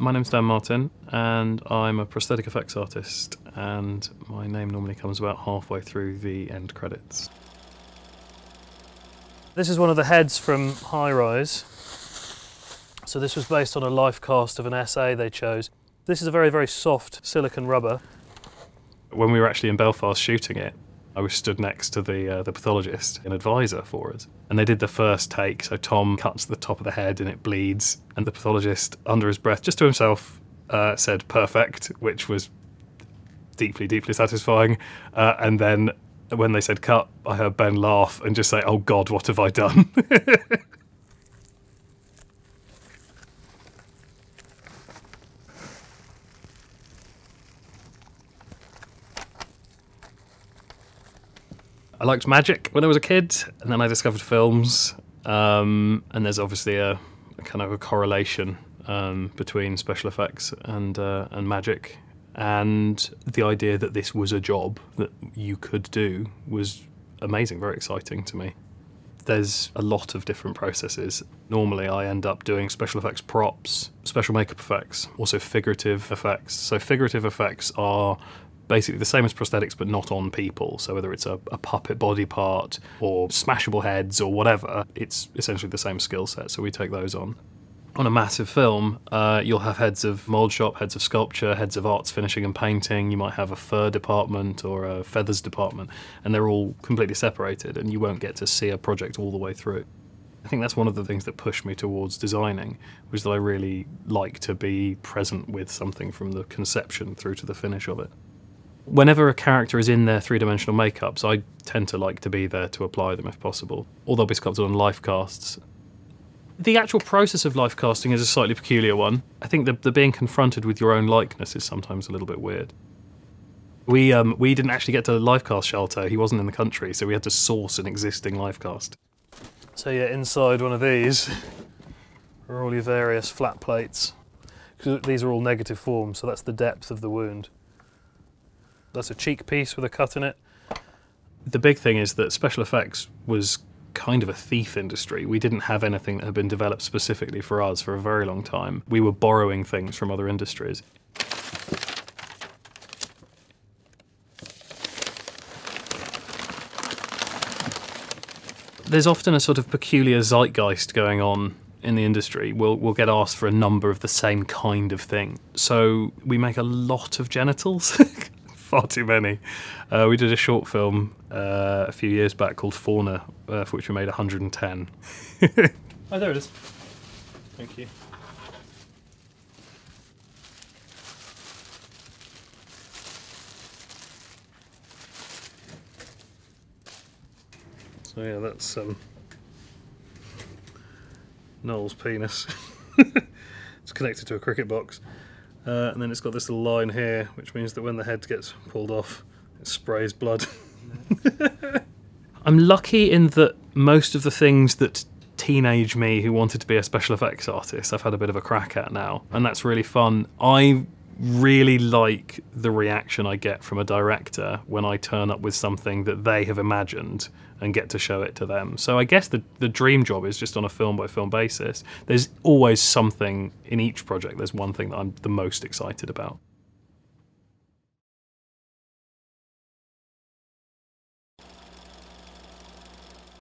My name's Dan Martin and I'm a prosthetic effects artist, and my name normally comes about halfway through the end credits. This is one of the heads from High Rise. So this was based on a life cast of an SA they chose. This is a very, very soft silicone rubber. When we were actually in Belfast shooting it, I was stood next to the pathologist, an advisor for us. And they did the first take, so Tom cuts the top of the head and it bleeds, and the pathologist, under his breath, just to himself, said perfect, which was deeply, deeply satisfying. And then when they said cut, I heard Ben laugh and just say, "Oh God, what have I done?" I liked magic when I was a kid, and then I discovered films, and there's obviously a kind of a correlation between special effects and magic, and the idea that this was a job that you could do was amazing, very exciting to me. There's a lot of different processes. Normally I end up doing special effects props, special makeup effects, also figurative effects. So figurative effects are basically the same as prosthetics but not on people, so whether it's a puppet body part or smashable heads or whatever, it's essentially the same skill set, so we take those on. On a massive film, you'll have heads of mould shop, heads of sculpture, heads of arts finishing and painting, you might have a fur department or a feathers department, and they're all completely separated and you won't get to see a project all the way through. I think that's one of the things that pushed me towards designing, was that I really like to be present with something from the conception through to the finish of it. Whenever a character is in their three-dimensional makeups, I tend to like to be there to apply them if possible, or they'll be sculpted on life casts. The actual process of life casting is a slightly peculiar one. I think the being confronted with your own likeness is sometimes a little bit weird. We didn't actually get to life cast Shelter, he wasn't in the country, so we had to source an existing life cast. So yeah, inside one of these are all your various flat plates. Because these are all negative forms, so that's the depth of the wound. That's a cheek piece with a cut in it. The big thing is that special effects was kind of a thief industry. We didn't have anything that had been developed specifically for us for a very long time. We were borrowing things from other industries. There's often a sort of peculiar zeitgeist going on in the industry. We'll get asked for a number of the same kind of thing. So we make a lot of genitals. Far too many. We did a short film a few years back called Fauna, for which we made 110. Oh, there it is. Thank you. So yeah, that's Noel's penis. It's connected to a cricket box. And then it's got this little line here, which means that when the head gets pulled off, it sprays blood. I'm lucky in that most of the things that teenage me who wanted to be a special effects artist, I've had a bit of a crack at now, and that's really fun. I really like the reaction I get from a director when I turn up with something that they have imagined and get to show it to them. So I guess the dream job is just on a film by film basis. There's always something in each project, there's one thing that I'm the most excited about.